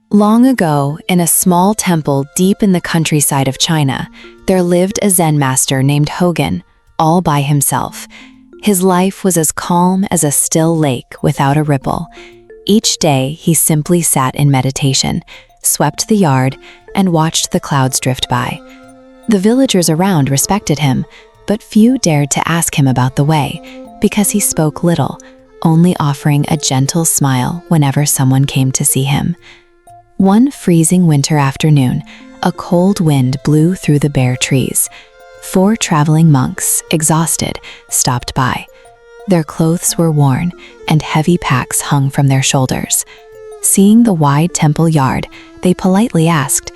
Long ago, in a small temple deep in the countryside of China, there lived a Zen master named Hogan, all by himself. His life was as calm as a still lake without a ripple. Each day, he simply sat in meditation, swept the yard, and watched the clouds drift by. The villagers around respected him, but few dared to ask him about the way, because he spoke little, only offering a gentle smile whenever someone came to see him. One freezing winter afternoon, a cold wind blew through the bare trees. 4 traveling monks, exhausted, stopped by. Their clothes were worn, and heavy packs hung from their shoulders. Seeing the wide temple yard, they politely asked,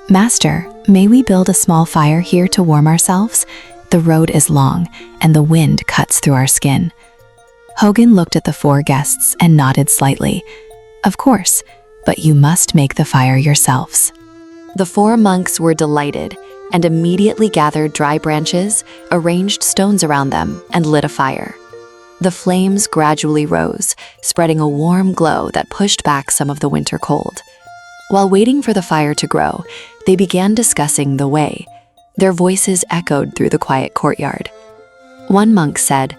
"Master, may we build a small fire here to warm ourselves? The road is long, and the wind cuts through our skin." Hogan looked at the 4 guests and nodded slightly. "Of course, but you must make the fire yourselves." The 4 monks were delighted and immediately gathered dry branches, arranged stones around them, and lit a fire. The flames gradually rose, spreading a warm glow that pushed back some of the winter cold. While waiting for the fire to grow, they began discussing the way. Their voices echoed through the quiet courtyard. One monk said,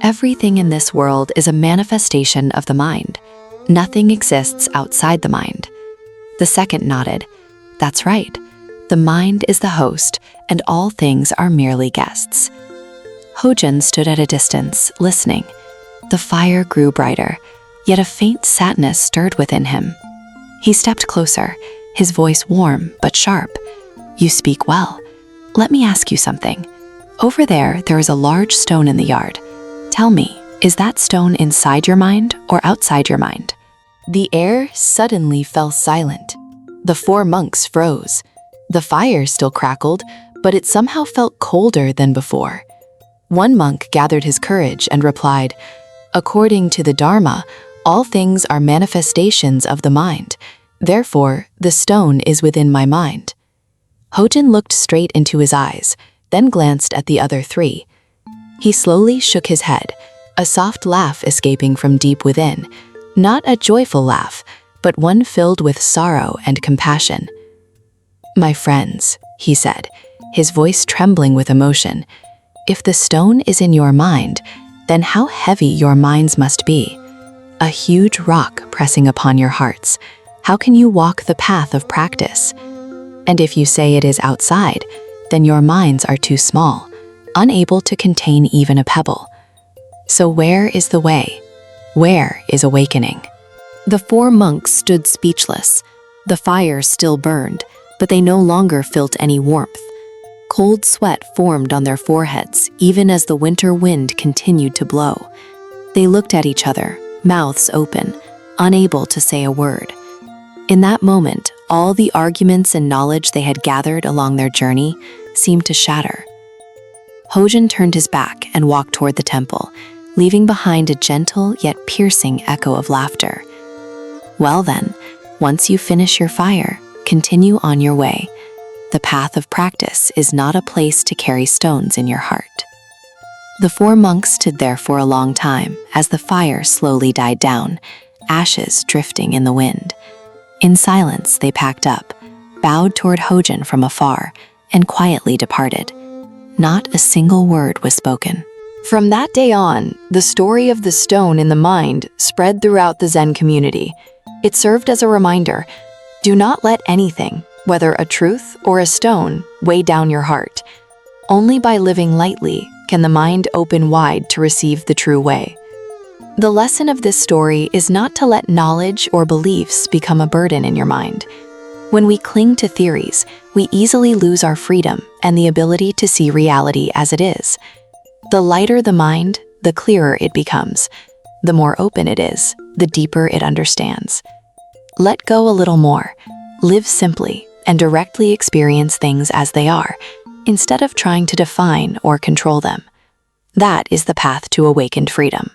"Everything in this world is a manifestation of the mind. Nothing exists outside the mind." The second nodded. "That's right. The mind is the host, and all things are merely guests." Hojan stood at a distance, listening. The fire grew brighter, yet a faint sadness stirred within him. He stepped closer, his voice warm but sharp. "You speak well. Let me ask you something. Over there is a large stone in the yard. Tell me, is that stone inside your mind or outside your mind?" The air suddenly fell silent. The 4 monks froze. The fire still crackled, but it somehow felt colder than before. One monk gathered his courage and replied, "According to the Dharma, all things are manifestations of the mind. Therefore, the stone is within my mind." Hojan looked straight into his eyes, then glanced at the other 3. He slowly shook his head, a soft laugh escaping from deep within. Not a joyful laugh, but one filled with sorrow and compassion. "My friends," he said, his voice trembling with emotion, "if the stone is in your mind, then how heavy your minds must be. A huge rock pressing upon your hearts. How can you walk the path of practice? And if you say it is outside, then your minds are too small, unable to contain even a pebble. So where is the way? Where is awakening?" The 4 monks stood speechless. The fire still burned, but they no longer felt any warmth. Cold sweat formed on their foreheads, even as the winter wind continued to blow. They looked at each other, mouths open, unable to say a word. In that moment, all the arguments and knowledge they had gathered along their journey seemed to shatter. Hojan turned his back and walked toward the temple, leaving behind a gentle yet piercing echo of laughter. "Well then, once you finish your fire, continue on your way. The path of practice is not a place to carry stones in your heart." The 4 monks stood there for a long time as the fire slowly died down, ashes drifting in the wind. In silence, they packed up, bowed toward Hojan from afar, and quietly departed. Not a single word was spoken. From that day on, the story of the stone in the mind spread throughout the Zen community. It served as a reminder: do not let anything, whether a truth or a stone, weigh down your heart. Only by living lightly can the mind open wide to receive the true way. The lesson of this story is not to let knowledge or beliefs become a burden in your mind. When we cling to theories, we easily lose our freedom and the ability to see reality as it is. The lighter the mind, the clearer it becomes. The more open it is, the deeper it understands. Let go a little more, live simply, and directly experience things as they are, instead of trying to define or control them. That is the path to awakened freedom.